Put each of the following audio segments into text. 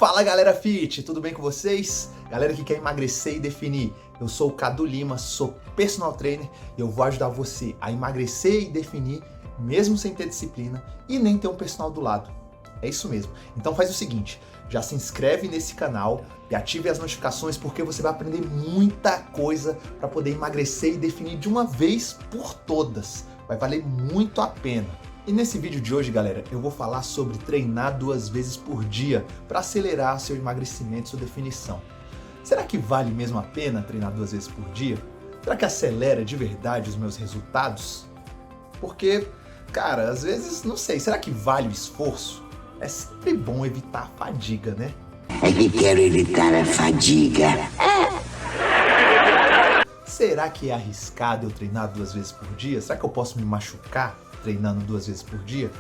Fala galera fit, tudo bem com vocês? Galera que quer emagrecer e definir, eu sou o Cadu Lima, sou personal trainer e eu vou ajudar você a emagrecer e definir mesmo sem ter disciplina e nem ter um personal do lado. É isso mesmo. Então faz o seguinte, já se inscreve nesse canal e ative as notificações porque você vai aprender muita coisa para poder emagrecer e definir de uma vez por todas. Vai valer muito a pena. E nesse vídeo de hoje, galera, eu vou falar sobre treinar 2 vezes por dia para acelerar seu emagrecimento e sua definição. Será que vale mesmo a pena treinar 2 vezes por dia? Será que acelera de verdade os meus resultados? Porque, cara, às vezes, não sei, será que vale o esforço? É sempre bom evitar a fadiga, né? É que quero evitar a fadiga. Será que é arriscado eu treinar 2 vezes por dia? Será que eu posso me machucar treinando 2 vezes por dia?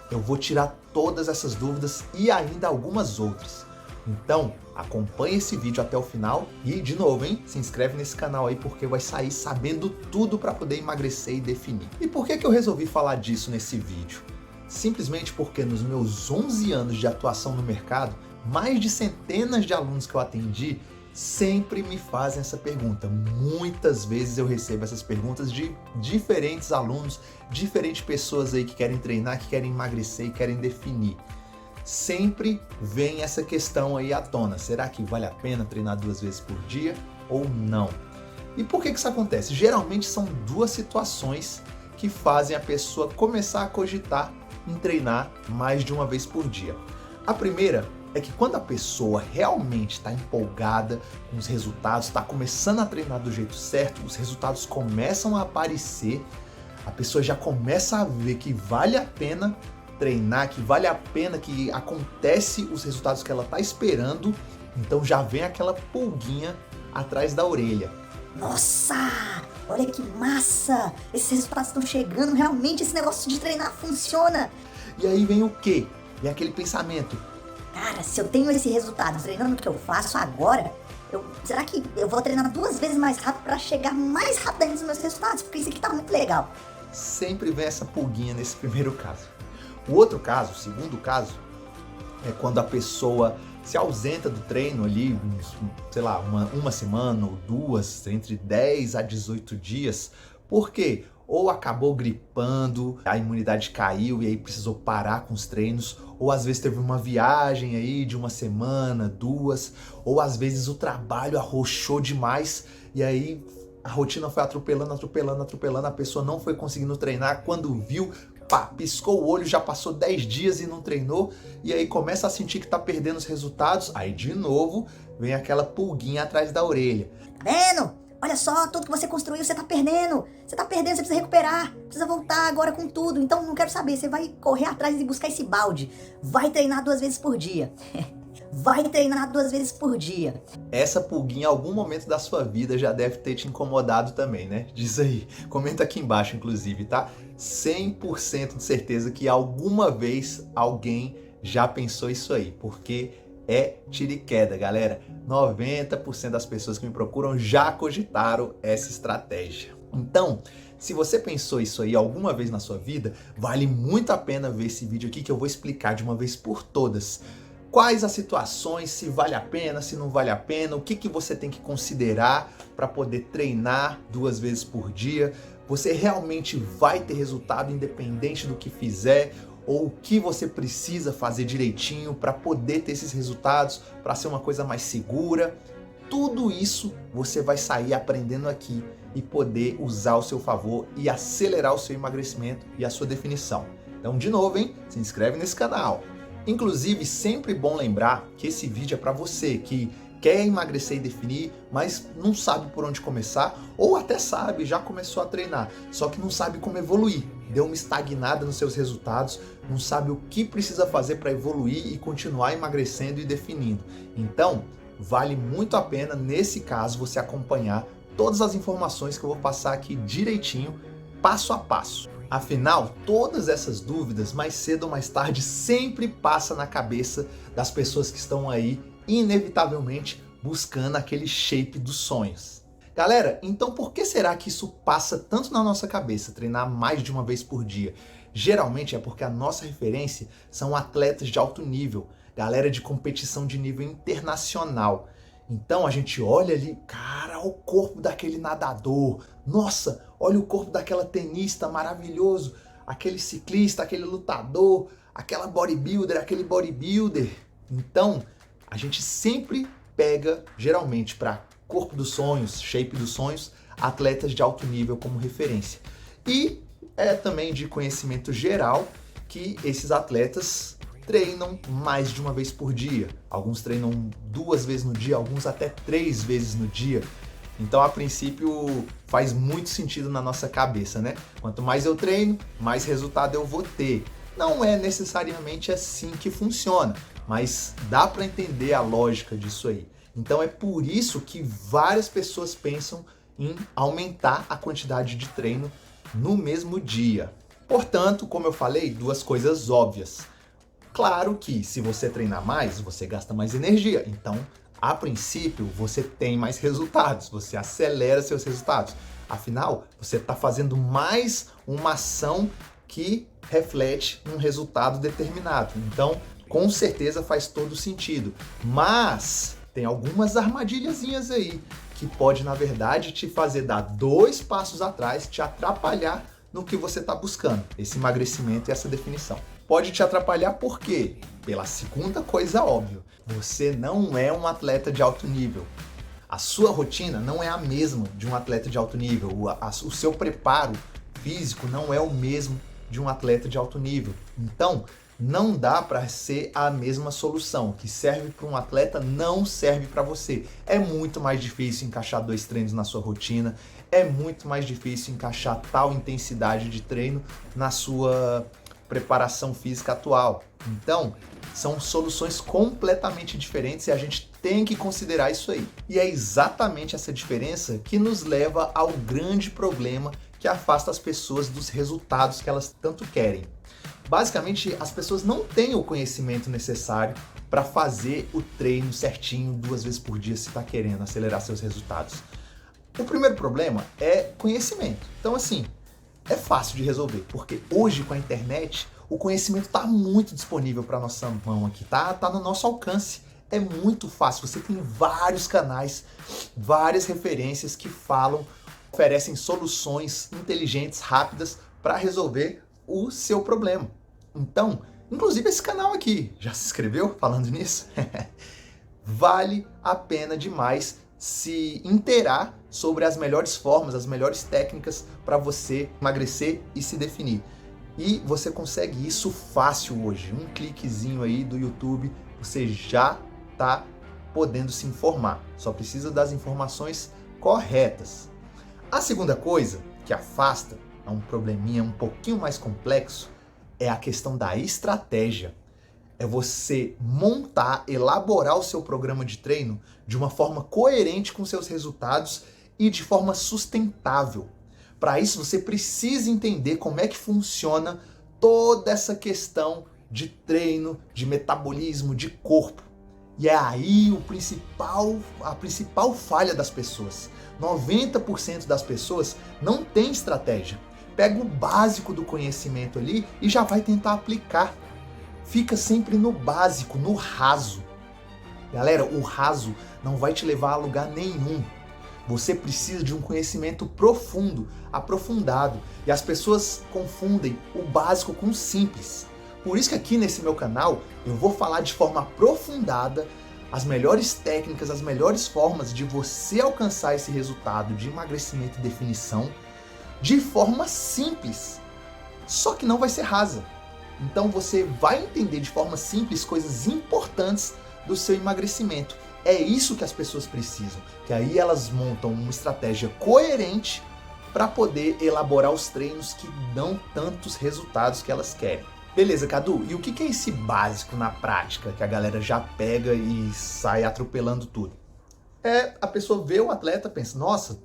Eu vou tirar todas essas dúvidas e ainda algumas outras. Então, acompanhe esse vídeo até o final e, de novo, se inscreve nesse canal aí porque vai sair sabendo tudo para poder emagrecer e definir. E por que eu resolvi falar disso nesse vídeo? Simplesmente porque nos meus 11 anos de atuação no mercado, mais de centenas de alunos que eu atendi sempre me fazem essa pergunta. Muitas vezes eu recebo essas perguntas de diferentes alunos, diferentes pessoas aí que querem treinar, que querem emagrecer e querem definir. Sempre vem essa questão aí à tona. Será que vale a pena treinar 2 vezes por dia ou não? E por que isso acontece? Geralmente são 2 situações que fazem a pessoa começar a cogitar em treinar mais de uma vez por dia. A primeira é que quando a pessoa realmente está empolgada com os resultados, está começando a treinar do jeito certo, os resultados começam a aparecer, a pessoa já começa a ver que vale a pena treinar, que vale a pena, que acontece os resultados que ela está esperando, então já vem aquela pulguinha atrás da orelha. Nossa, olha que massa! Esses resultados estão chegando, realmente esse negócio de treinar funciona. E aí vem o quê? Vem aquele pensamento. Cara, se eu tenho esse resultado treinando o que eu faço agora, será que eu vou treinar 2 vezes mais rápido para chegar mais rápido ainda nos meus resultados? Porque isso aqui tá muito legal. Sempre vem essa pulguinha nesse primeiro caso. O outro caso, o segundo caso, é quando a pessoa se ausenta do treino ali, sei lá, uma semana ou 2, entre 10 a 18 dias. Por quê? Ou acabou gripando, a imunidade caiu e aí precisou parar com os treinos, ou às vezes teve uma viagem aí de 1 semana, 2, ou às vezes o trabalho arrochou demais e aí a rotina foi atropelando, a pessoa não foi conseguindo treinar, quando viu, pá, piscou o olho, já passou 10 dias e não treinou, e aí começa a sentir que tá perdendo os resultados, aí de novo vem aquela pulguinha atrás da orelha. Tá vendo? Olha só, tudo que você construiu, você tá perdendo. Você tá perdendo, você precisa recuperar. Precisa voltar agora com tudo. Então, não quero saber, você vai correr atrás e buscar esse balde. Vai treinar 2 vezes por dia. Vai treinar 2 vezes por dia. Essa pulguinha, em algum momento da sua vida, já deve ter te incomodado também, né? Diz aí. Comenta aqui embaixo, inclusive, tá? 100% de certeza que alguma vez alguém já pensou isso aí. Porque é tiro e queda, galera. 90% das pessoas que me procuram já cogitaram essa estratégia. Então, se você pensou isso aí alguma vez na sua vida, vale muito a pena ver esse vídeo aqui que eu vou explicar de uma vez por todas. Quais as situações, se vale a pena, se não vale a pena, o que você tem que considerar para poder treinar 2 vezes por dia. Você realmente vai ter resultado independente do que fizer, ou o que você precisa fazer direitinho para poder ter esses resultados, para ser uma coisa mais segura. Tudo isso você vai sair aprendendo aqui e poder usar ao seu favor e acelerar o seu emagrecimento e a sua definição. Então, de novo, se inscreve nesse canal. Inclusive, sempre bom lembrar que esse vídeo é para você que quer emagrecer e definir, mas não sabe por onde começar, ou até sabe, já começou a treinar, só que não sabe como evoluir, deu uma estagnada nos seus resultados, não sabe o que precisa fazer para evoluir e continuar emagrecendo e definindo. Então, vale muito a pena, nesse caso, você acompanhar todas as informações que eu vou passar aqui direitinho, passo a passo. Afinal, todas essas dúvidas, mais cedo ou mais tarde, sempre passa na cabeça das pessoas que estão aí, inevitavelmente, buscando aquele shape dos sonhos. Galera, então por que será que isso passa tanto na nossa cabeça, treinar mais de uma vez por dia? Geralmente é porque a nossa referência são atletas de alto nível, galera de competição de nível internacional. Então a gente olha ali, cara, o corpo daquele nadador, nossa, olha o corpo daquela tenista maravilhoso, aquele ciclista, aquele lutador, aquela bodybuilder, aquele bodybuilder. Então a gente sempre pega, geralmente, para corpo dos sonhos, shape dos sonhos, atletas de alto nível como referência. E é também de conhecimento geral que esses atletas treinam mais de uma vez por dia. Alguns treinam 2 vezes no dia, alguns até 3 vezes no dia. Então, a princípio, faz muito sentido na nossa cabeça, né? Quanto mais eu treino, mais resultado eu vou ter. Não é necessariamente assim que funciona, mas dá para entender a lógica disso aí. Então, é por isso que várias pessoas pensam em aumentar a quantidade de treino no mesmo dia. Portanto, como eu falei, 2 coisas óbvias. Claro que se você treinar mais, você gasta mais energia. Então, a princípio, você tem mais resultados, você acelera seus resultados. Afinal, você está fazendo mais uma ação que reflete um resultado determinado. Então, com certeza faz todo sentido. Mas tem algumas armadilhazinhas aí que pode, na verdade, te fazer dar 2 passos atrás, te atrapalhar no que você está buscando, esse emagrecimento e essa definição. Pode te atrapalhar por quê? Pela segunda coisa óbvia, você não é um atleta de alto nível. A sua rotina não é a mesma de um atleta de alto nível. O seu preparo físico não é o mesmo de um atleta de alto nível. Então, não dá para ser a mesma solução. O que serve para um atleta não serve para você. É muito mais difícil encaixar 2 treinos na sua rotina. É muito mais difícil encaixar tal intensidade de treino na sua preparação física atual. Então, são soluções completamente diferentes e a gente tem que considerar isso aí. E é exatamente essa diferença que nos leva ao grande problema que afasta as pessoas dos resultados que elas tanto querem. Basicamente, as pessoas não têm o conhecimento necessário para fazer o treino certinho 2 vezes por dia se está querendo acelerar seus resultados. O primeiro problema é conhecimento. Então, assim, é fácil de resolver, porque hoje com a internet o conhecimento está muito disponível para nossa mão aqui, tá no nosso alcance. É muito fácil, você tem vários canais, várias referências que oferecem soluções inteligentes, rápidas para resolver o seu problema. Então, inclusive esse canal aqui, já se inscreveu falando nisso? Vale a pena demais se inteirar sobre as melhores formas, as melhores técnicas para você emagrecer e se definir. E você consegue isso fácil hoje. Um cliquezinho aí do YouTube, você já está podendo se informar. Só precisa das informações corretas. A segunda coisa que afasta, é um probleminha um pouquinho mais complexo, é a questão da estratégia. É você montar, elaborar o seu programa de treino de uma forma coerente com seus resultados e de forma sustentável. Para isso, você precisa entender como é que funciona toda essa questão de treino, de metabolismo, de corpo. E é aí a principal falha das pessoas. 90% das pessoas não tem estratégia. Pega o básico do conhecimento ali e já vai tentar aplicar. Fica sempre no básico, no raso. Galera, o raso não vai te levar a lugar nenhum. Você precisa de um conhecimento profundo, aprofundado. E as pessoas confundem o básico com o simples. Por isso que aqui nesse meu canal eu vou falar de forma aprofundada as melhores técnicas, as melhores formas de você alcançar esse resultado de emagrecimento e definição de forma simples. Só que não vai ser rasa. Então você vai entender de forma simples coisas importantes do seu emagrecimento. É isso que as pessoas precisam, que aí elas montam uma estratégia coerente para poder elaborar os treinos que dão tantos resultados que elas querem. Beleza, Cadu, e o que é esse básico na prática que a galera já pega e sai atropelando tudo? A pessoa vê o atleta, pensa, nossa,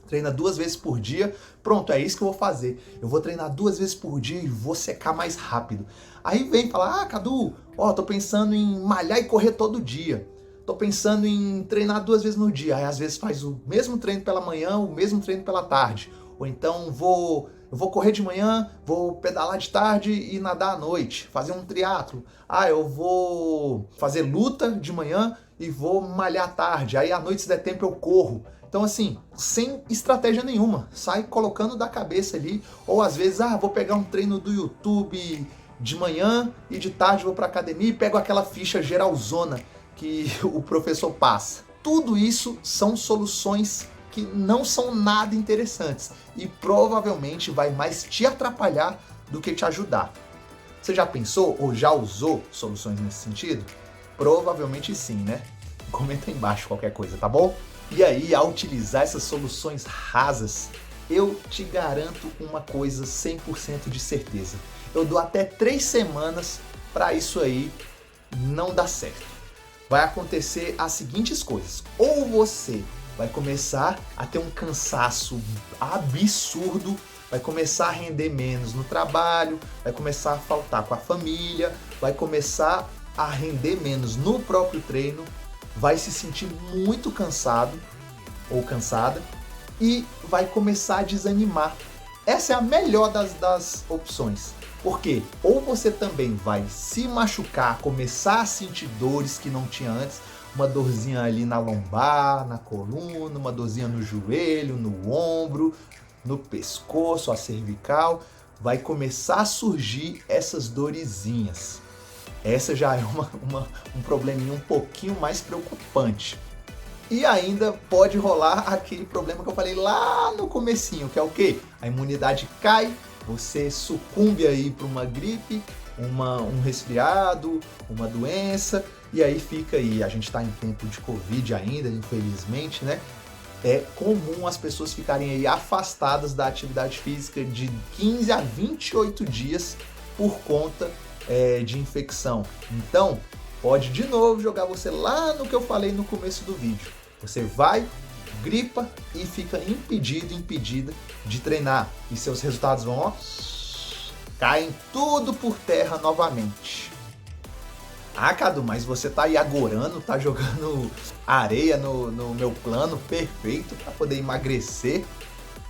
treina 2 vezes por dia, pronto, é isso que eu vou fazer. Eu vou treinar 2 vezes por dia e vou secar mais rápido. Aí vem falar, Cadu, tô pensando em malhar e correr todo dia. Tô pensando em treinar 2 vezes no dia. Aí às vezes faz o mesmo treino pela manhã, o mesmo treino pela tarde. Ou então vou eu vou correr de manhã, vou pedalar de tarde e nadar à noite, fazer um triatlo. Ah, eu vou fazer luta de manhã e vou malhar à tarde. Aí à noite, se der tempo, eu corro. Então assim, sem estratégia nenhuma, sai colocando da cabeça ali. Ou às vezes, vou pegar um treino do YouTube de manhã e de tarde vou pra academia e pego aquela ficha geralzona que o professor passa. Tudo isso são soluções que não são nada interessantes e provavelmente vai mais te atrapalhar do que te ajudar. Você já pensou ou já usou soluções nesse sentido? Provavelmente sim, né? Comenta aí embaixo qualquer coisa, tá bom? E aí, ao utilizar essas soluções rasas, eu te garanto uma coisa 100% de certeza. Eu dou até 3 semanas para isso aí não dar certo. Vai acontecer as seguintes coisas. Ou você vai começar a ter um cansaço absurdo, vai começar a render menos no trabalho, vai começar a faltar com a família, vai começar a render menos no próprio treino, vai se sentir muito cansado ou cansada e vai começar a desanimar. Essa é a melhor das opções. Porque ou você também vai se machucar, começar a sentir dores que não tinha antes, uma dorzinha ali na lombar, na coluna, uma dorzinha no joelho, no ombro, no pescoço, a cervical, vai começar a surgir essas dorezinhas. Essa já é um probleminha um pouquinho mais preocupante. E ainda pode rolar aquele problema que eu falei lá no comecinho, que é o quê? A imunidade cai, você sucumbe aí para uma gripe, um resfriado, uma doença, e aí fica aí, a gente está em tempo de Covid ainda, infelizmente, né? É comum as pessoas ficarem aí afastadas da atividade física de 15 a 28 dias por conta de infecção. Então, pode de novo jogar você lá no que eu falei no começo do vídeo. Você vai, gripa e fica impedida de treinar. E seus resultados vão, caem tudo por terra novamente. Cadu, mas você tá aí agorando, tá jogando areia no meu plano perfeito para poder emagrecer.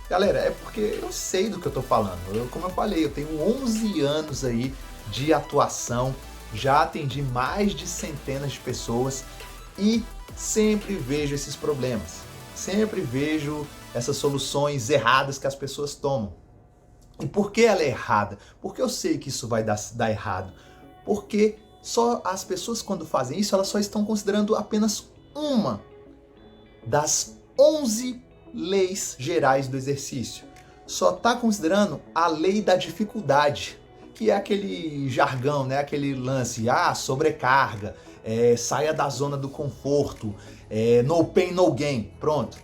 Galera, é porque eu sei do que eu tô falando. Como eu falei, eu tenho 11 anos aí de atuação, já atendi mais de centenas de pessoas e sempre vejo esses problemas. Sempre vejo essas soluções erradas que as pessoas tomam. E por que ela é errada? Porque eu sei que isso vai dar errado. Porque só as pessoas, quando fazem isso, elas só estão considerando apenas uma das 11 leis gerais do exercício. Só está considerando a lei da dificuldade, que é aquele jargão, né? Aquele lance, sobrecarga, saia da zona do conforto, no pain, no gain. Pronto.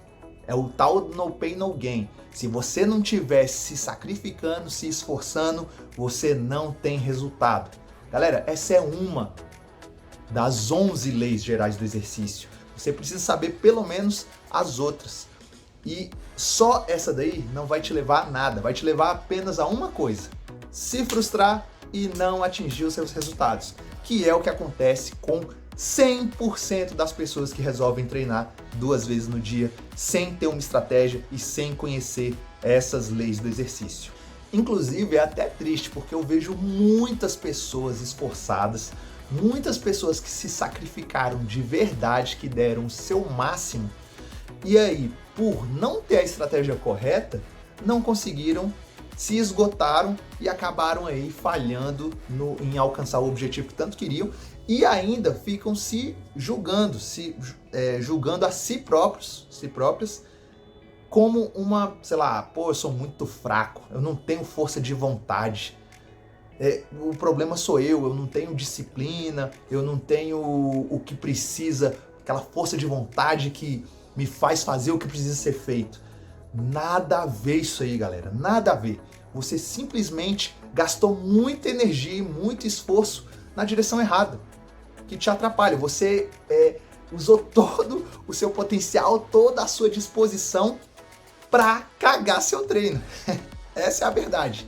É o tal no pain, no gain. Se você não estiver se sacrificando, se esforçando, você não tem resultado. Galera, essa é uma das 11 leis gerais do exercício. Você precisa saber pelo menos as outras. E só essa daí não vai te levar a nada, vai te levar apenas a uma coisa: se frustrar e não atingir os seus resultados, que é o que acontece com 100% das pessoas que resolvem treinar 2 vezes no dia sem ter uma estratégia e sem conhecer essas leis do exercício. Inclusive é até triste porque eu vejo muitas pessoas esforçadas, muitas pessoas que se sacrificaram de verdade, que deram o seu máximo, e aí, por não ter a estratégia correta, não conseguiram, se esgotaram e acabaram aí falhando em alcançar o objetivo que tanto queriam, e ainda ficam se julgando, julgando a si próprios como uma, sei lá, eu sou muito fraco, eu não tenho força de vontade, o problema sou eu não tenho disciplina, eu não tenho o que precisa, aquela força de vontade que me faz fazer o que precisa ser feito. Nada a ver isso aí, galera, nada a ver. Você simplesmente gastou muita energia e muito esforço na direção errada, que te atrapalha. Você usou todo o seu potencial, toda a sua disposição para cagar seu treino. Essa é a verdade.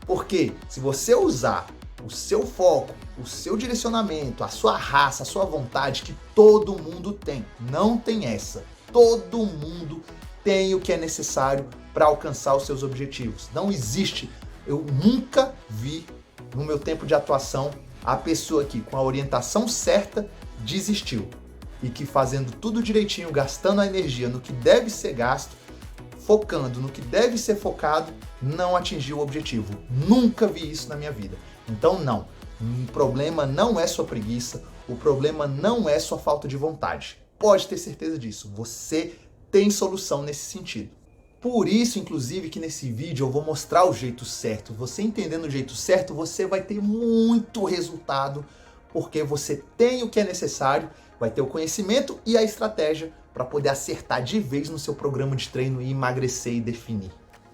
Porque se você usar o seu foco, o seu direcionamento, a sua raça, a sua vontade, que todo mundo tem, não tem essa. Todo mundo tem o que é necessário para alcançar os seus objetivos. Não existe, eu nunca vi no meu tempo de atuação a pessoa que com a orientação certa desistiu e que fazendo tudo direitinho, gastando a energia no que deve ser gasto, focando no que deve ser focado, não atingiu o objetivo. Nunca vi isso na minha vida. Então não, o problema não é sua preguiça, o problema não é sua falta de vontade. Pode ter certeza disso, você tem solução nesse sentido. Por isso, inclusive, que nesse vídeo eu vou mostrar o jeito certo. Você entendendo o jeito certo, você vai ter muito resultado, porque você tem o que é necessário, vai ter o conhecimento e a estratégia para poder acertar de vez no seu programa de treino e emagrecer e definir.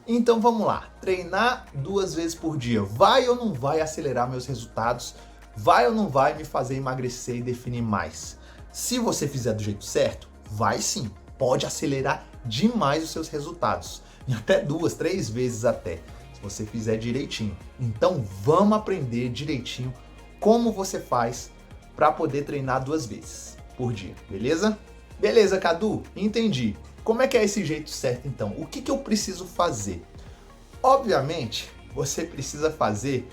Então vamos lá, treinar 2 vezes por dia, vai ou não vai acelerar meus resultados? Vai ou não vai me fazer emagrecer e definir mais? Se você fizer do jeito certo, vai sim, pode acelerar demais os seus resultados, em até 2, 3 vezes até, se você fizer direitinho. Então vamos aprender direitinho como você faz para poder treinar 2 vezes por dia, beleza? Beleza, Cadu, entendi. Como é que é esse jeito certo então? O que eu preciso fazer? Obviamente, você precisa fazer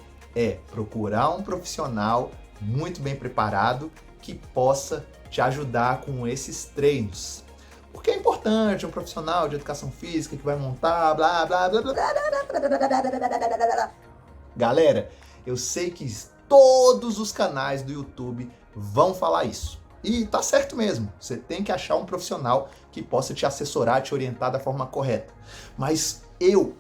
procurar um profissional muito bem preparado que possa te ajudar com esses treinos. Porque é importante um profissional de educação física que vai montar, blá, blá, blá, blá, blá. Galera, eu sei que todos os canais do YouTube vão falar isso. E tá certo mesmo, você tem que achar um profissional que possa te assessorar, te orientar da forma correta. Mas eu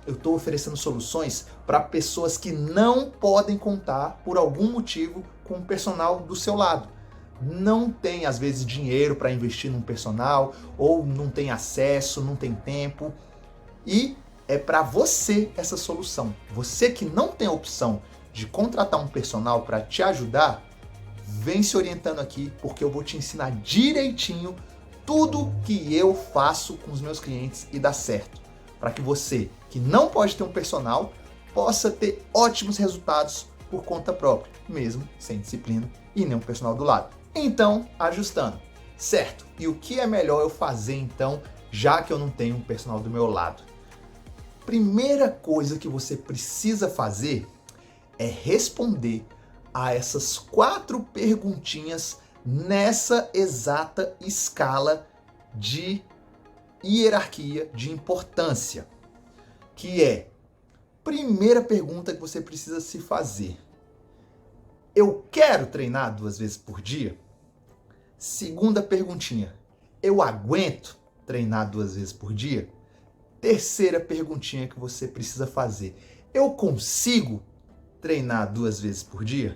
estou oferecendo soluções para pessoas que não podem contar, por algum motivo, com um personal do seu lado. Não tem, às vezes, dinheiro para investir num personal, ou não tem acesso, não tem tempo. E é para você essa solução. Você que não tem a opção de contratar um personal para te ajudar, vem se orientando aqui, porque eu vou te ensinar direitinho tudo que eu faço com os meus clientes e dá certo. Para que você, que não pode ter um personal, possa ter ótimos resultados por conta própria, mesmo sem disciplina e nenhum personal do lado. Então, ajustando, certo? E o que é melhor eu fazer então, já que eu não tenho um personal do meu lado? Primeira coisa que você precisa fazer é responder a essas 4 perguntinhas nessa exata escala de hierarquia de importância, que é, primeira pergunta que você precisa se fazer: eu quero treinar 2 vezes por dia? Segunda perguntinha: eu aguento treinar 2 vezes por dia? Terceira perguntinha que você precisa fazer: eu consigo treinar 2 vezes por dia?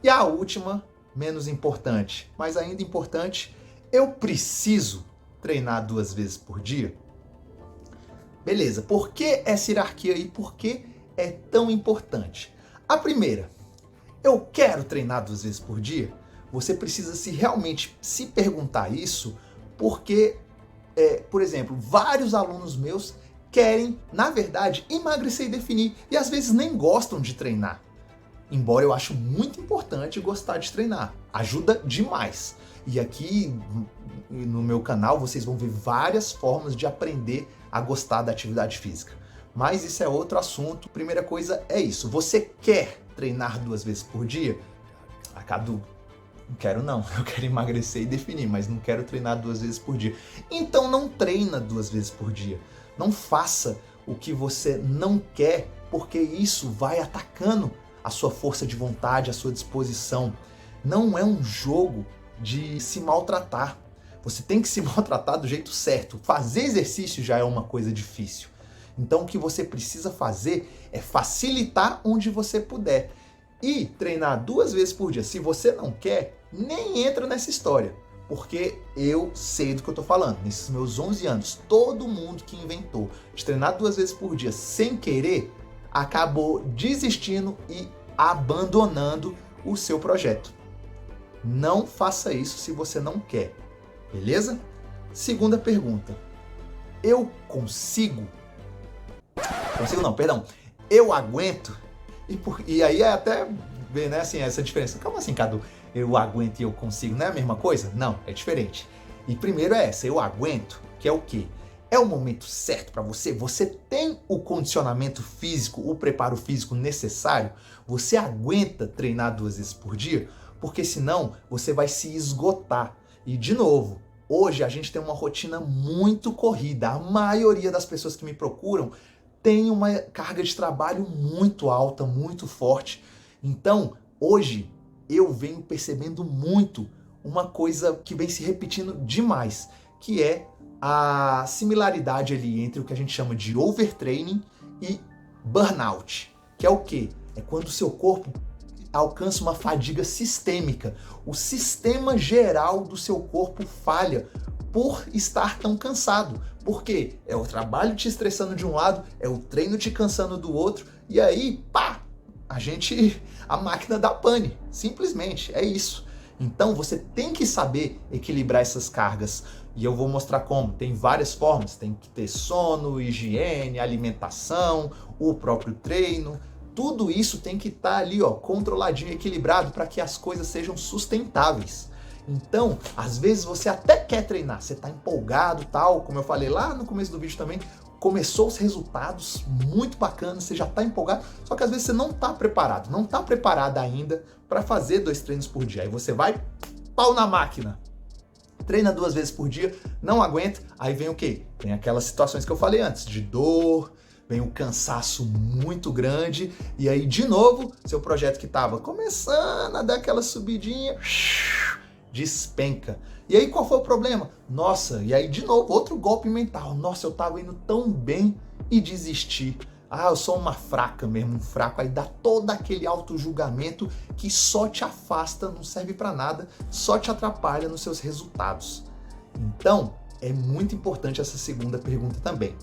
E a última, menos importante, mas ainda importante: eu preciso treinar 2 vezes por dia? Beleza, por que essa hierarquia aí? Por que é tão importante? A primeira, eu quero treinar 2 vezes por dia? Você precisa realmente se perguntar isso, porque, por exemplo, vários alunos meus querem, na verdade, emagrecer e definir, e às vezes nem gostam de treinar. Embora eu acho muito importante gostar de treinar, ajuda demais. E aqui no meu canal vocês vão ver várias formas de aprender a gostar da atividade física. Mas isso é outro assunto. Primeira coisa é isso. Você quer treinar 2 vezes por dia? Cadu, não quero não. Eu quero emagrecer e definir, mas não quero treinar 2 vezes por dia. Então não treina 2 vezes por dia. Não faça o que você não quer, porque isso vai atacando a sua força de vontade, a sua disposição. Não é um jogo de se maltratar. Você tem que se maltratar do jeito certo. Fazer exercício já é uma coisa difícil. Então o que você precisa fazer é facilitar onde você puder. E treinar 2 vezes por dia. Se você não quer, nem entra nessa história. Porque eu sei do que eu tô falando. Nesses meus 11 anos, todo mundo que inventou de treinar 2 vezes por dia sem querer, acabou desistindo e abandonando o seu projeto. Não faça isso se você não quer, beleza? Segunda pergunta: eu consigo? Consigo não, perdão. Eu aguento? E aí é até ver, né, assim, essa diferença. Como assim, Cadu? Eu aguento e eu consigo, não é a mesma coisa? Não, é diferente. E primeiro é essa, eu aguento, que é o quê? É o momento certo para você? Você tem o condicionamento físico, o preparo físico necessário? Você aguenta treinar 2 vezes por dia? Porque senão você vai se esgotar. E de novo, hoje a gente tem uma rotina muito corrida. A maioria das pessoas que me procuram tem uma carga de trabalho muito alta, muito forte. Então, hoje eu venho percebendo muito uma coisa que vem se repetindo demais, que é a similaridade ali entre o que a gente chama de overtraining e burnout, que é o quê? É quando o seu corpo alcança uma fadiga sistêmica. O sistema geral do seu corpo falha por estar tão cansado. Por quê? É o trabalho te estressando de um lado, é o treino te cansando do outro, e aí, pá, a máquina dá pane. Simplesmente, é isso. Então você tem que saber equilibrar essas cargas. E eu vou mostrar como. Tem várias formas. Tem que ter sono, higiene, alimentação, o próprio treino. Tudo isso tem que estar ali, ó, controladinho, equilibrado para que as coisas sejam sustentáveis. Então, às vezes você até quer treinar, você está empolgado, tal, como eu falei lá no começo do vídeo também, começou os resultados muito bacanas, você já está empolgado, só que às vezes você não está preparado, não está preparada ainda para fazer 2 treinos por dia. Aí você vai, pau na máquina, treina 2 vezes por dia, não aguenta, aí vem o quê? Vem aquelas situações que eu falei antes, de dor, vem um cansaço muito grande, e aí de novo, seu projeto que estava começando a dar aquela subidinha, despenca. E aí qual foi o problema? Nossa, e aí de novo, outro golpe mental. Nossa, eu tava indo tão bem e desisti. Ah, eu sou uma fraca mesmo, um fraco. Aí dá todo aquele auto-julgamento que só te afasta, não serve para nada, só te atrapalha nos seus resultados. Então, é muito importante essa segunda pergunta também.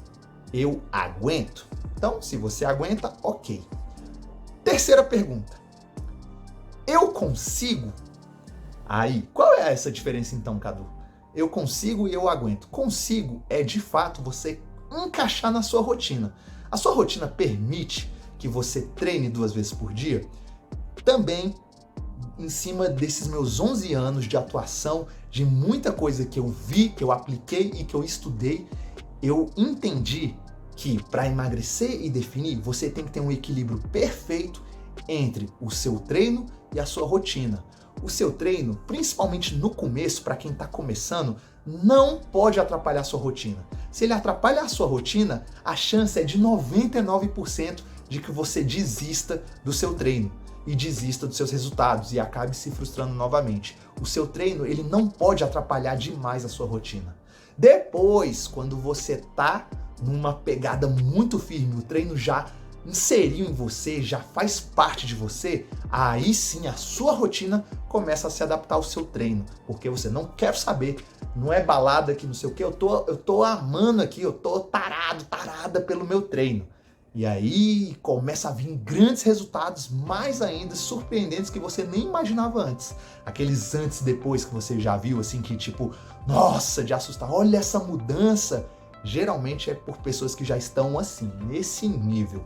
Eu aguento? Então, se você aguenta, ok. Terceira pergunta. Eu consigo? Aí, qual é essa diferença então, Cadu? Eu consigo e eu aguento. Consigo é, de fato, você encaixar na sua rotina. A sua rotina permite que você treine 2 vezes por dia? Também, em cima desses meus 11 anos de atuação, de muita coisa que eu vi, que eu apliquei e que eu estudei, eu entendi que para emagrecer e definir, você tem que ter um equilíbrio perfeito entre o seu treino e a sua rotina. O seu treino, principalmente no começo, para quem está começando, não pode atrapalhar a sua rotina. Se ele atrapalha a sua rotina, a chance é de 99% de que você desista do seu treino e desista dos seus resultados e acabe se frustrando novamente. O seu treino, ele não pode atrapalhar demais a sua rotina. Depois, quando você tá numa pegada muito firme, o treino já inseriu em você, já faz parte de você, aí sim a sua rotina começa a se adaptar ao seu treino, porque você não quer saber, não é balada que não sei o que, eu tô amando aqui, eu tô tarada pelo meu treino. E aí começa a vir grandes resultados, mais ainda surpreendentes que você nem imaginava antes. Aqueles antes e depois que você já viu, assim, que tipo, nossa, de assustar, olha essa mudança. Geralmente é por pessoas que já estão assim, nesse nível.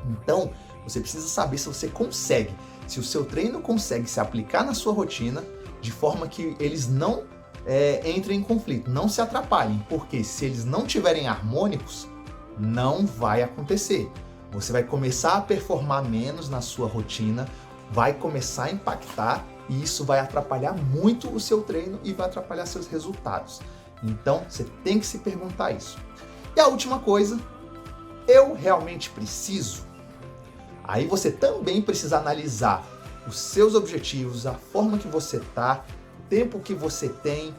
Então, você precisa saber se você consegue, se o seu treino consegue se aplicar na sua rotina de forma que eles não entrem em conflito, não se atrapalhem, porque se eles não estiverem harmônicos, não vai acontecer. Você vai começar a performar menos na sua rotina, vai começar a impactar e isso vai atrapalhar muito o seu treino e vai atrapalhar seus resultados. Então, você tem que se perguntar isso. E a última coisa, eu realmente preciso? Aí você também precisa analisar os seus objetivos, a forma que você tá, o tempo que você tem,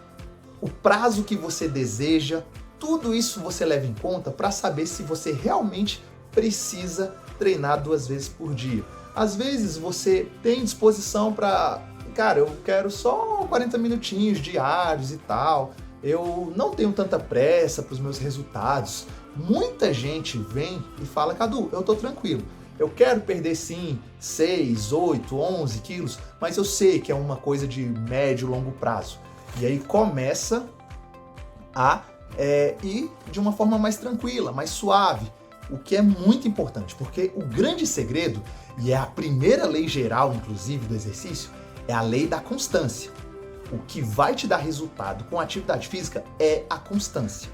o prazo que você deseja, tudo isso você leva em conta para saber se você realmente precisa treinar 2 vezes por dia. Às vezes você tem disposição para, cara, eu quero só 40 minutinhos diários e tal, eu não tenho tanta pressa para os meus resultados. Muita gente vem e fala, Cadu, eu tô tranquilo. Eu quero perder sim 6, 8, 11 quilos, mas eu sei que é uma coisa de médio e longo prazo. E aí começa a ir de uma forma mais tranquila, mais suave, o que é muito importante, porque o grande segredo, e é a primeira lei geral, inclusive, do exercício, é a lei da constância. O que vai te dar resultado com a atividade física é a constância.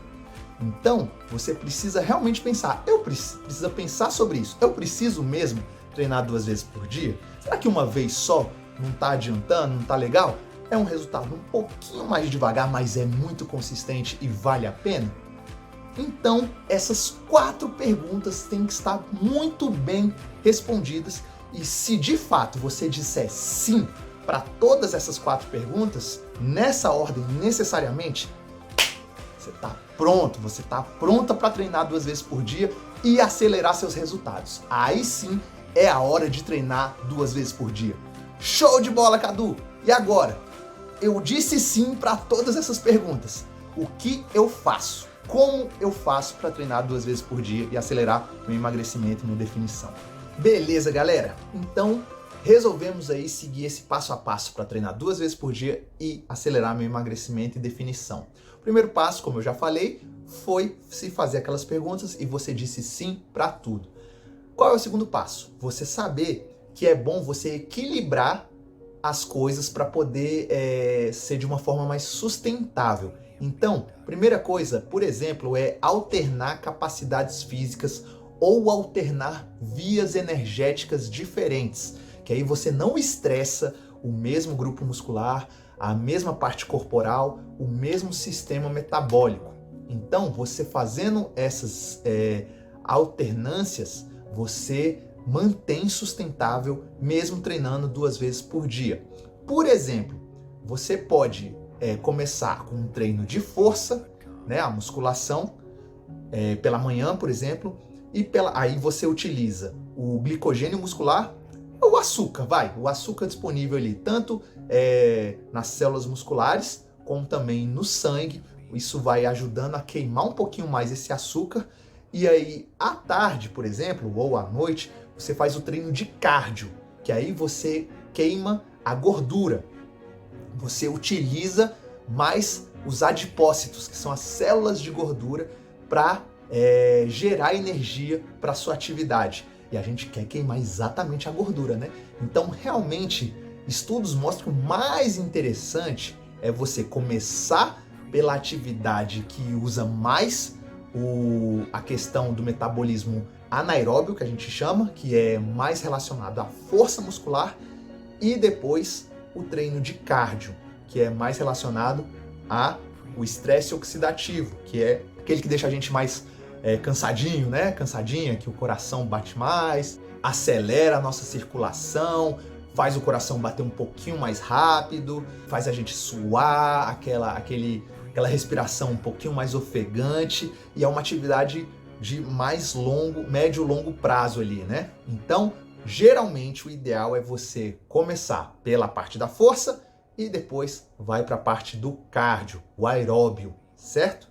Então, você precisa realmente pensar, precisa pensar sobre isso. Eu preciso mesmo treinar 2 vezes por dia? Será que uma vez só não está adiantando, não está legal? É um resultado um pouquinho mais devagar, mas é muito consistente e vale a pena? Então, essas 4 perguntas têm que estar muito bem respondidas, e se de fato você disser sim para todas essas 4 perguntas, nessa ordem necessariamente, você está pronto, você está pronta para treinar 2 vezes por dia e acelerar seus resultados. Aí sim é a hora de treinar 2 vezes por dia. Show de bola, Cadu! E agora? Eu disse sim para todas essas perguntas. O que eu faço? Como eu faço para treinar 2 vezes por dia e acelerar meu emagrecimento e minha definição? Beleza, galera? Então, resolvemos aí seguir esse passo a passo para treinar 2 vezes por dia e acelerar meu emagrecimento e definição. O primeiro passo, como eu já falei, foi se fazer aquelas perguntas e você disse sim para tudo. Qual é o segundo passo? Você saber que é bom você equilibrar as coisas para poder ser de uma forma mais sustentável. Então, primeira coisa, por exemplo, é alternar capacidades físicas ou alternar vias energéticas diferentes, que aí você não estressa o mesmo grupo muscular, a mesma parte corporal, o mesmo sistema metabólico. Então, você fazendo essas alternâncias, você mantém sustentável mesmo treinando 2 vezes por dia. Por exemplo, você pode começar com um treino de força, né, a musculação, pela manhã, por exemplo, e aí você utiliza o glicogênio muscular, o açúcar, o açúcar disponível ali, tanto nas células musculares, como também no sangue. Isso vai ajudando a queimar um pouquinho mais esse açúcar. E aí, à tarde, por exemplo, ou à noite, você faz o treino de cardio, que aí você queima a gordura. Você utiliza mais os adipócitos, que são as células de gordura, para gerar energia para sua atividade. E a gente quer queimar exatamente a gordura, né? Então, realmente, estudos mostram que o mais interessante é você começar pela atividade que usa mais a questão do metabolismo anaeróbio, que a gente chama, que é mais relacionado à força muscular, e depois o treino de cardio, que é mais relacionado ao estresse oxidativo, que é aquele que deixa a gente mais cansadinho, né? Cansadinha, que o coração bate mais, acelera a nossa circulação, faz o coração bater um pouquinho mais rápido, faz a gente suar, aquela respiração um pouquinho mais ofegante, e é uma atividade de mais médio e longo prazo ali, né? Então, geralmente o ideal é você começar pela parte da força e depois vai para a parte do cardio, o aeróbio, certo?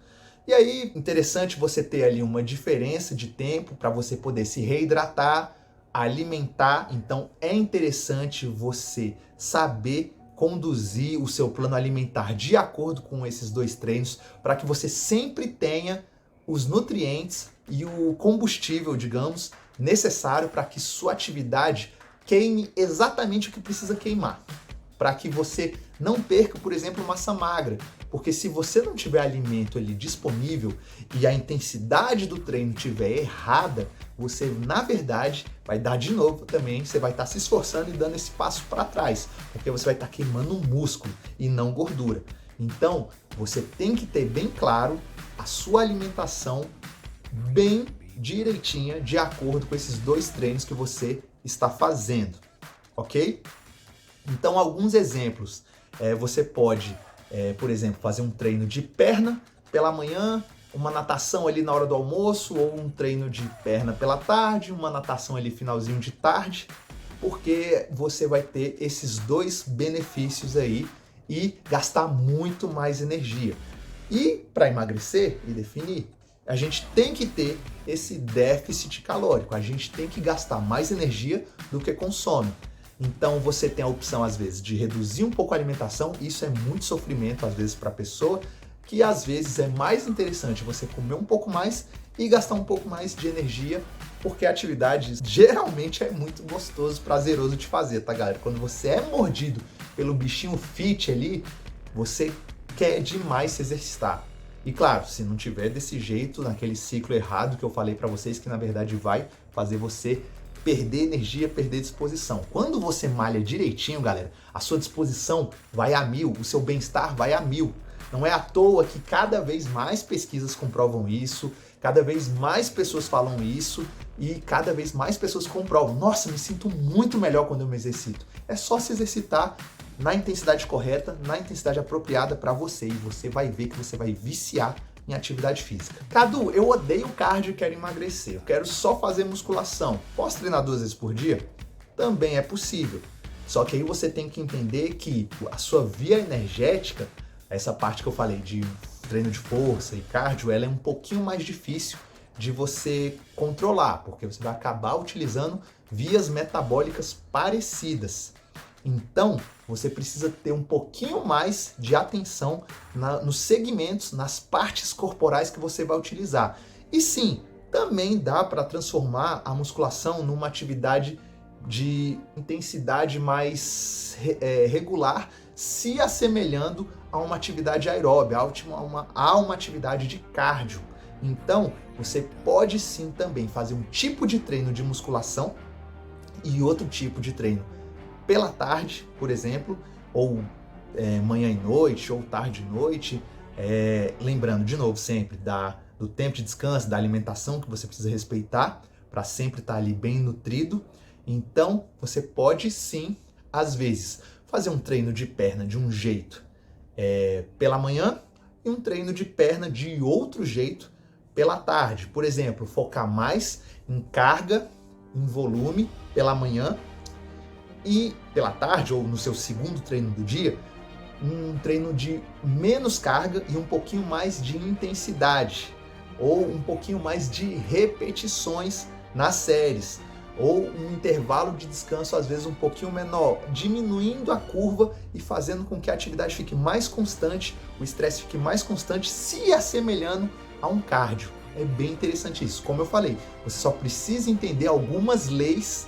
E aí, interessante você ter ali uma diferença de tempo para você poder se reidratar, alimentar. Então, é interessante você saber conduzir o seu plano alimentar de acordo com esses 2 treinos, para que você sempre tenha os nutrientes e o combustível, digamos, necessário para que sua atividade queime exatamente o que precisa queimar. Para que você não perca, por exemplo, massa magra. Porque se você não tiver alimento ali disponível e a intensidade do treino estiver errada, você, na verdade, vai dar de novo também, você vai estar se esforçando e dando esse passo para trás, porque você vai estar queimando um músculo e não gordura. Então, você tem que ter bem claro a sua alimentação bem direitinha, de acordo com esses 2 treinos que você está fazendo, ok? Então, alguns exemplos. Você pode, por exemplo, fazer um treino de perna pela manhã, uma natação ali na hora do almoço, ou um treino de perna pela tarde, uma natação ali finalzinho de tarde, porque você vai ter esses 2 benefícios aí e gastar muito mais energia. E para emagrecer e definir, a gente tem que ter esse déficit calórico, a gente tem que gastar mais energia do que consome. Então você tem a opção, às vezes, de reduzir um pouco a alimentação. Isso é muito sofrimento, às vezes, para a pessoa, que às vezes é mais interessante você comer um pouco mais e gastar um pouco mais de energia, porque a atividade geralmente é muito gostoso, prazeroso de fazer, tá, galera? Quando você é mordido pelo bichinho fit ali, você quer demais se exercitar. E claro, se não tiver desse jeito, naquele ciclo errado que eu falei para vocês, que na verdade vai fazer você perder energia, perder disposição. Quando você malha direitinho, galera, a sua disposição vai a 1000, o seu bem-estar vai a 1000. Não é à toa que cada vez mais pesquisas comprovam isso, cada vez mais pessoas falam isso e cada vez mais pessoas comprovam. Nossa, me sinto muito melhor quando eu me exercito. É só se exercitar na intensidade correta, na intensidade apropriada para você e você vai ver que você vai viciar em atividade física. Cadu, eu odeio cardio e quero emagrecer, eu quero só fazer musculação. Posso treinar 2 vezes por dia? Também é possível. Só que aí você tem que entender que a sua via energética, essa parte que eu falei de treino de força e cardio, ela é um pouquinho mais difícil de você controlar, porque você vai acabar utilizando vias metabólicas parecidas. Então, você precisa ter um pouquinho mais de atenção nos segmentos, nas partes corporais que você vai utilizar. E sim, também dá para transformar a musculação numa atividade de intensidade mais regular, se assemelhando a uma atividade aeróbica, a uma atividade de cardio. Então, você pode sim também fazer um tipo de treino de musculação e outro tipo de treino pela tarde, por exemplo, ou manhã e noite, ou tarde e noite, lembrando de novo sempre do tempo de descanso, da alimentação que você precisa respeitar para sempre estar ali bem nutrido. Então, você pode sim, às vezes, fazer um treino de perna de um jeito pela manhã e um treino de perna de outro jeito pela tarde. Por exemplo, focar mais em carga, em volume pela manhã e pela tarde, ou no seu segundo treino do dia, um treino de menos carga e um pouquinho mais de intensidade, ou um pouquinho mais de repetições nas séries, ou um intervalo de descanso às vezes um pouquinho menor, diminuindo a curva e fazendo com que a atividade fique mais constante, o estresse fique mais constante, se assemelhando a um cardio. É bem interessante isso. Como eu falei, você só precisa entender algumas leis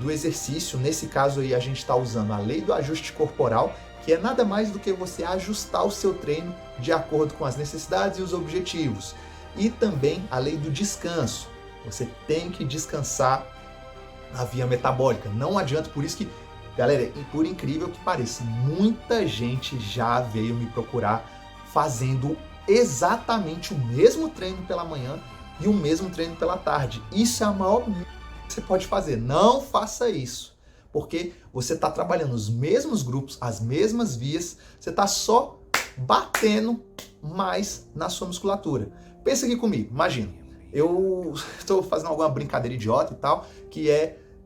do exercício. Nesse caso aí a gente está usando a lei do ajuste corporal, que é nada mais do que você ajustar o seu treino de acordo com as necessidades e os objetivos. E também a lei do descanso. Você tem que descansar na via metabólica. Não adianta, por isso que, galera, por incrível que pareça, muita gente já veio me procurar fazendo exatamente o mesmo treino pela manhã e o mesmo treino pela tarde. Isso é a maior que você pode fazer. Não faça isso, porque você está trabalhando os mesmos grupos, as mesmas vias, você está só batendo mais na sua musculatura. Pensa aqui comigo, imagina, eu estou fazendo alguma brincadeira idiota e tal, que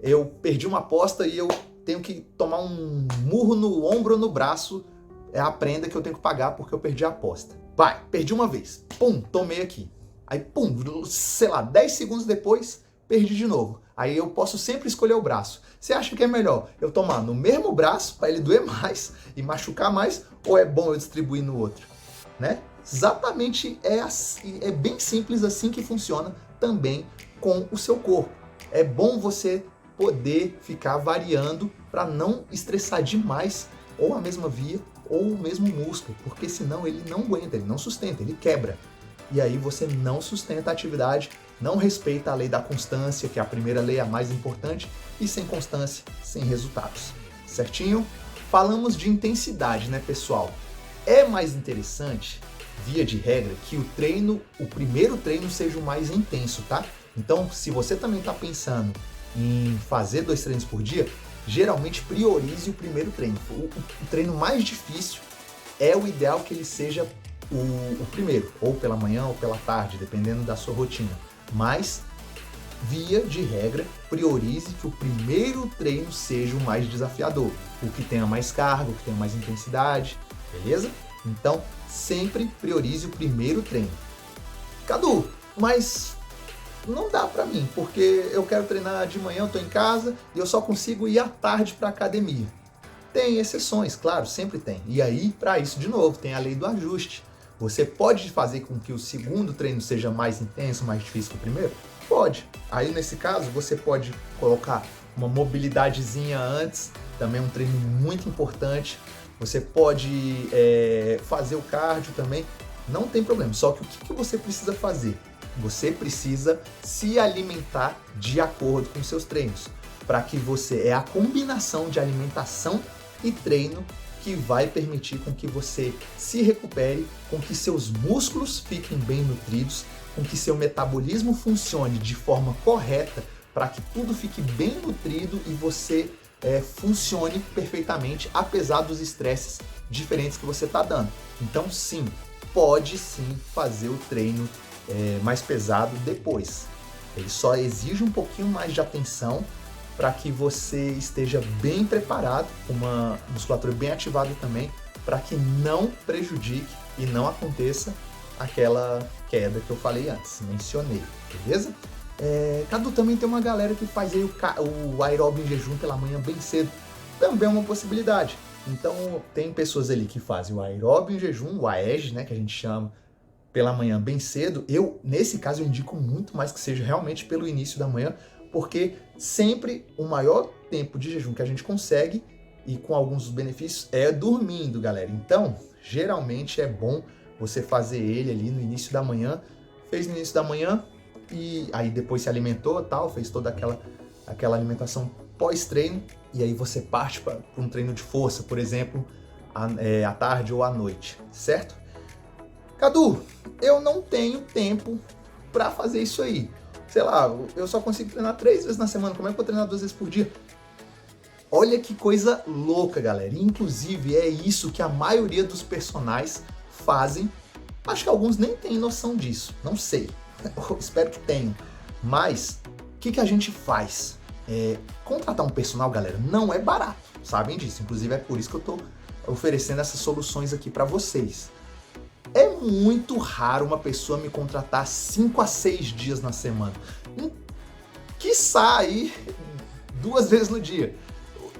eu perdi uma aposta e eu tenho que tomar um murro no ombro ou no braço, é a prenda que eu tenho que pagar porque eu perdi a aposta. Vai, perdi uma vez, pum, tomei aqui. Aí, pum, sei lá, 10 segundos depois, perdi de novo. Aí eu posso sempre escolher o braço. Você acha que é melhor eu tomar no mesmo braço, para ele doer mais e machucar mais, ou é bom eu distribuir no outro? Né? Exatamente assim, é bem simples assim que funciona também com o seu corpo. É bom você poder ficar variando para não estressar demais ou a mesma via ou o mesmo músculo, porque senão ele não aguenta, ele não sustenta, ele quebra. E aí você não sustenta a atividade, não respeita a lei da constância, que é a primeira lei, a mais importante, e sem constância, sem resultados. Certinho? Falamos de intensidade, né, pessoal? É mais interessante, via de regra, que o primeiro treino seja o mais intenso, tá? Então, se você também está pensando em fazer 2 treinos por dia, geralmente priorize o primeiro treino. O treino mais difícil é o ideal que ele seja o primeiro, ou pela manhã ou pela tarde, dependendo da sua rotina. Mas, via de regra, priorize que o primeiro treino seja o mais desafiador, o que tenha mais carga, o que tenha mais intensidade, beleza? Então, sempre priorize o primeiro treino. Cadu, mas não dá pra mim, porque eu quero treinar de manhã, eu tô em casa e eu só consigo ir à tarde pra academia. Tem exceções, claro, sempre tem. E aí, para isso, de novo, tem a lei do ajuste. Você pode fazer com que o segundo treino seja mais intenso, mais difícil que o primeiro? Pode. Aí, nesse caso, você pode colocar uma mobilidadezinha antes, também um treino muito importante. Você pode fazer o cardio também. Não tem problema. Só que o que você precisa fazer? Você precisa se alimentar de acordo com seus treinos. Para que você... É a combinação de alimentação e treino que vai permitir com que você se recupere, com que seus músculos fiquem bem nutridos, com que seu metabolismo funcione de forma correta, para que tudo fique bem nutrido e você funcione perfeitamente, apesar dos estresses diferentes que você está dando. Então sim, pode sim fazer o treino mais pesado depois. Ele só exige um pouquinho mais de atenção para que você esteja bem preparado, com uma musculatura bem ativada também, para que não prejudique e não aconteça aquela queda que eu falei antes, mencionei, beleza? Cadu, também tem uma galera que faz aí o aeróbio em jejum pela manhã bem cedo, também é uma possibilidade. Então tem pessoas ali que fazem o aeróbio em jejum, o AEG, né, que a gente chama, pela manhã bem cedo. Nesse caso, eu indico muito mais que seja realmente pelo início da manhã, porque sempre o maior tempo de jejum que a gente consegue, e com alguns dos benefícios, é dormindo, galera. Então, geralmente é bom você fazer ele ali no início da manhã. Fez no início da manhã, e aí depois se alimentou, tal, fez toda aquela alimentação pós-treino, e aí você parte para um treino de força, por exemplo, à tarde ou à noite, certo? Cadu, eu não tenho tempo para fazer isso aí. Sei lá, eu só consigo treinar 3 vezes na semana, como é que eu vou treinar 2 vezes por dia? Olha que coisa louca, galera. Inclusive, é isso que a maioria dos personagens fazem. Acho que alguns nem têm noção disso, não sei. Eu espero que tenham. Mas, o que a gente faz? Contratar um personal, galera, não é barato, sabem disso. Inclusive, é por isso que eu tô oferecendo essas soluções aqui para vocês. É muito raro uma pessoa me contratar 5 a 6 dias na semana. Quiçá aí 2 vezes no dia.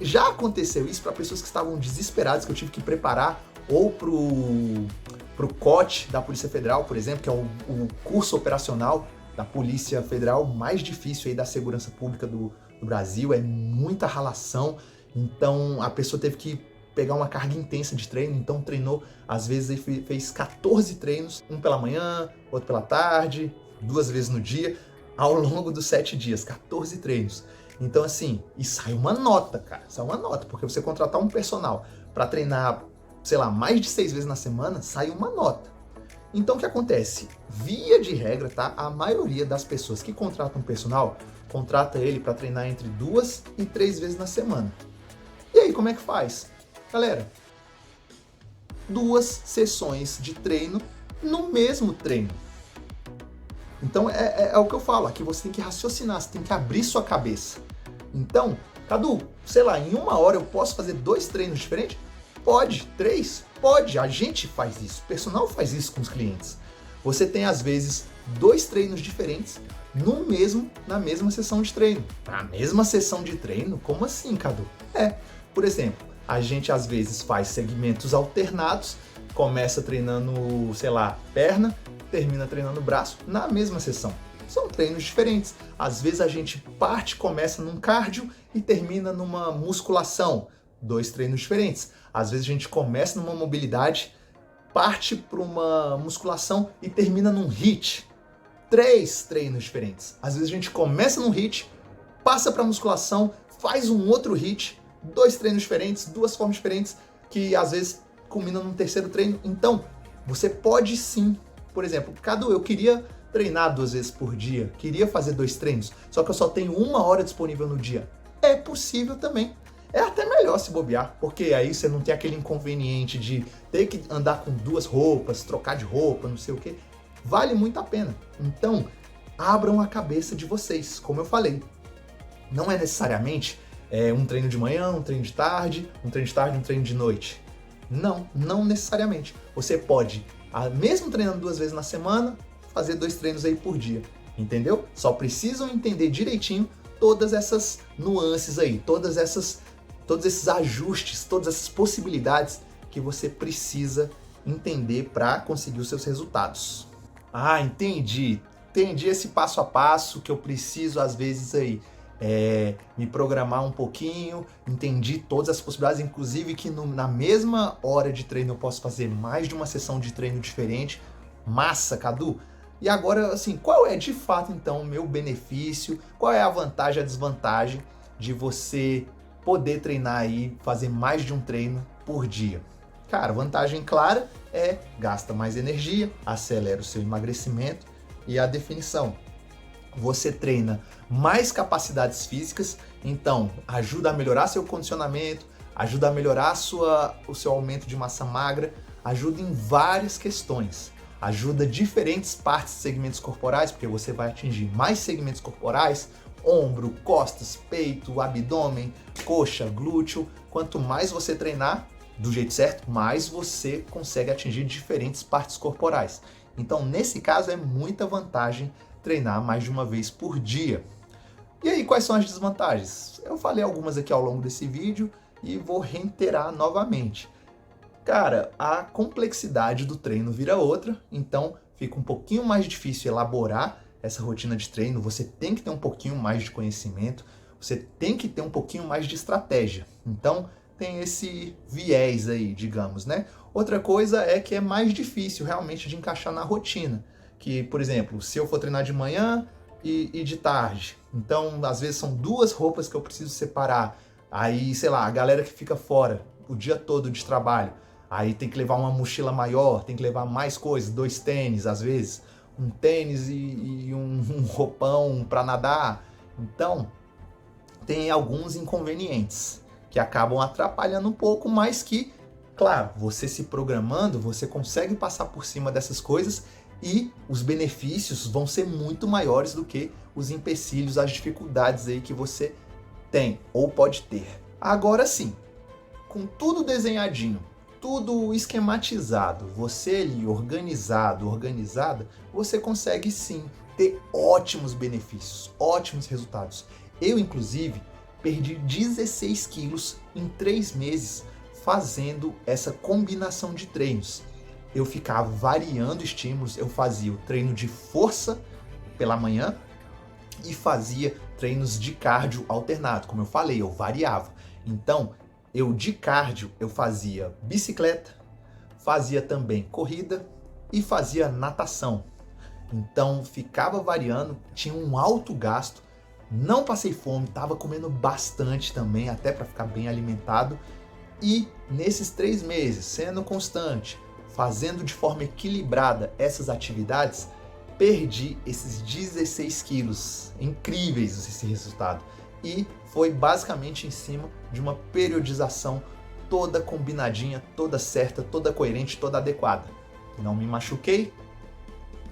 Já aconteceu isso para pessoas que estavam desesperadas, que eu tive que preparar, ou pro COT da Polícia Federal, por exemplo, que é o curso operacional da Polícia Federal mais difícil aí da segurança pública do Brasil. É muita ralação, então a pessoa teve que pegar uma carga intensa de treino, então treinou, às vezes ele fez 14 treinos, um pela manhã, outro pela tarde, 2 vezes no dia, ao longo dos 7 dias, 14 treinos. Então assim, e sai uma nota, cara, sai uma nota, porque você contratar um personal para treinar, sei lá, mais de 6 vezes na semana, sai uma nota. Então o que acontece? Via de regra, tá? A maioria das pessoas que contratam um personal, contrata ele para treinar entre 2 e 3 vezes na semana. E aí, como é que faz? Galera, 2 sessões de treino no mesmo treino. Então é o que eu falo, aqui você tem que raciocinar, você tem que abrir sua cabeça. Então, Cadu, sei lá, em 1 hora eu posso fazer 2 treinos diferentes? Pode, 3? Pode, a gente faz isso, o personal faz isso com os clientes. Você tem às vezes 2 treinos diferentes na mesma sessão de treino. Na mesma sessão de treino? Como assim, Cadu? Por exemplo, a gente às vezes faz segmentos alternados, começa treinando, sei lá, perna, termina treinando braço na mesma sessão. São treinos diferentes. Às vezes a gente começa num cardio e termina numa musculação. 2 treinos diferentes. Às vezes a gente começa numa mobilidade, parte para uma musculação e termina num HIIT. 3 treinos diferentes. Às vezes a gente começa num HIIT, passa para musculação, faz um outro HIIT, 2 treinos diferentes, 2 formas diferentes, que às vezes culminam num 3º treino. Então, você pode sim, por exemplo, Cadu, eu queria treinar 2 vezes por dia, queria fazer 2 treinos, só que eu só tenho 1 hora disponível no dia. É possível também. É até melhor se bobear, porque aí você não tem aquele inconveniente de ter que andar com 2 roupas, trocar de roupa, não sei o que. Vale muito a pena. Então, abram a cabeça de vocês, como eu falei. Não é necessariamente um treino de manhã, um treino de tarde, um treino de noite. Não necessariamente. Você pode, mesmo treinando 2 vezes na semana, fazer 2 treinos aí por dia, entendeu? Só precisam entender direitinho todas essas nuances aí, todos esses ajustes, todas essas possibilidades que você precisa entender para conseguir os seus resultados. Entendi esse passo a passo que eu preciso às vezes aí me programar um pouquinho, entendi todas as possibilidades, inclusive que na mesma hora de treino eu posso fazer mais de uma sessão de treino diferente. Massa, Cadu! E agora, assim, qual é de fato então o meu benefício? Qual é a vantagem e a desvantagem de você poder treinar aí, fazer mais de um treino por dia? Cara, vantagem clara é gasta mais energia, acelera o seu emagrecimento e a definição. Você treina mais capacidades físicas, então ajuda a melhorar seu condicionamento, ajuda a melhorar o seu aumento de massa magra, ajuda em várias questões. Ajuda diferentes partes e segmentos corporais, porque você vai atingir mais segmentos corporais, ombro, costas, peito, abdômen, coxa, glúteo. Quanto mais você treinar do jeito certo, mais você consegue atingir diferentes partes corporais. Então, nesse caso, é muita vantagem treinar mais de uma vez por dia. E aí, quais são as desvantagens? Eu falei algumas aqui ao longo desse vídeo e vou reiterar novamente. Cara, a complexidade do treino vira outra, então fica um pouquinho mais difícil elaborar essa rotina de treino, você tem que ter um pouquinho mais de conhecimento, você tem que ter um pouquinho mais de estratégia. Então, tem esse viés aí, digamos, né? Outra coisa é que é mais difícil realmente de encaixar na rotina. Que, por exemplo, se eu for treinar de manhã e de tarde, então, às vezes são duas roupas que eu preciso separar. Aí, sei lá, a galera que fica fora o dia todo de trabalho, aí tem que levar uma mochila maior, tem que levar mais coisas, 2 tênis, às vezes, um tênis e um roupão para nadar. Então, tem alguns inconvenientes que acabam atrapalhando um pouco, mas que, claro, você se programando, você consegue passar por cima dessas coisas e os benefícios vão ser muito maiores do que os empecilhos, as dificuldades aí que você tem ou pode ter. Agora sim, com tudo desenhadinho, tudo esquematizado, você ali organizada, você consegue sim ter ótimos benefícios, ótimos resultados. Eu, inclusive, perdi 16 quilos em 3 meses fazendo essa combinação de treinos. Eu ficava variando estímulos, eu fazia o treino de força pela manhã e fazia treinos de cardio alternado. Como eu falei, eu variava. Então, eu de cardio, eu fazia bicicleta, fazia também corrida e fazia natação. Então, ficava variando, tinha um alto gasto, não passei fome, estava comendo bastante também, até para ficar bem alimentado. E nesses 3 meses, sendo constante, fazendo de forma equilibrada essas atividades, perdi esses 16 quilos. Incríveis esse resultado. E foi basicamente em cima de uma periodização toda combinadinha, toda certa, toda coerente, toda adequada. Não me machuquei,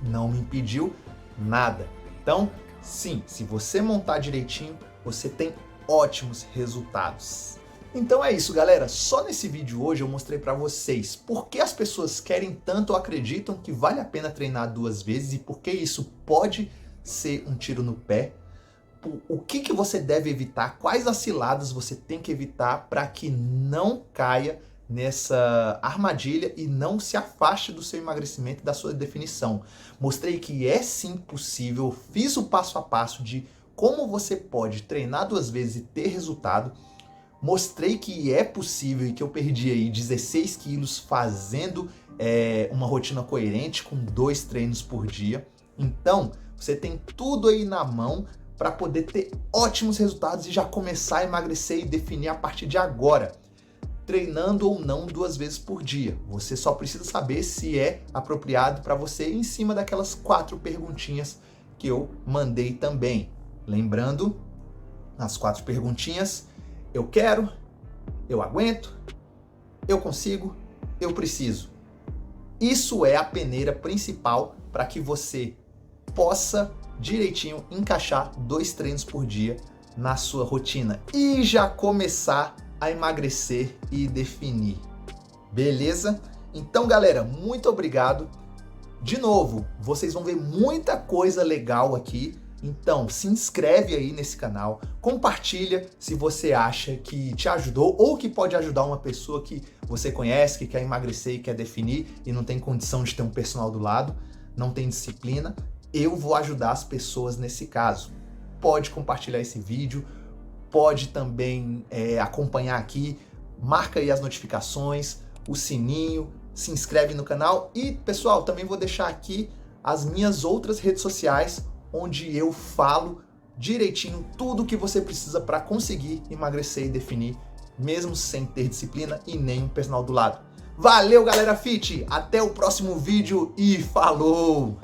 não me impediu nada. Então, sim, se você montar direitinho, você tem ótimos resultados. Então é isso, galera. Só nesse vídeo hoje eu mostrei para vocês por que as pessoas querem tanto ou acreditam que vale a pena treinar 2 vezes e por que isso pode ser um tiro no pé. O que você deve evitar, quais as ciladas você tem que evitar para que não caia nessa armadilha e não se afaste do seu emagrecimento e da sua definição. Mostrei que é sim possível, fiz o passo a passo de como você pode treinar 2 vezes e ter resultado. Mostrei que é possível e que eu perdi aí 16 quilos fazendo uma rotina coerente com 2 treinos por dia. Então, você tem tudo aí na mão para poder ter ótimos resultados e já começar a emagrecer e definir a partir de agora, treinando ou não 2 vezes por dia. Você só precisa saber se é apropriado para você em cima daquelas 4 perguntinhas que eu mandei também. Lembrando, as 4 perguntinhas: eu quero, eu aguento, eu consigo, eu preciso. Isso é a peneira principal para que você possa direitinho encaixar 2 treinos por dia na sua rotina e já começar a emagrecer e definir. Beleza? Então, galera, muito obrigado. De novo, vocês vão ver muita coisa legal aqui. Então, se inscreve aí nesse canal, compartilha se você acha que te ajudou ou que pode ajudar uma pessoa que você conhece, que quer emagrecer e quer definir e não tem condição de ter um personal do lado, não tem disciplina. Eu vou ajudar as pessoas nesse caso. pode compartilhar esse vídeo, pode também acompanhar aqui, marca aí as notificações, o sininho, se inscreve no canal e, pessoal, também vou deixar aqui as minhas outras redes sociais, onde eu falo direitinho tudo o que você precisa para conseguir emagrecer e definir, mesmo sem ter disciplina e nem um personal do lado. Valeu, galera fit! Até o próximo vídeo e falou!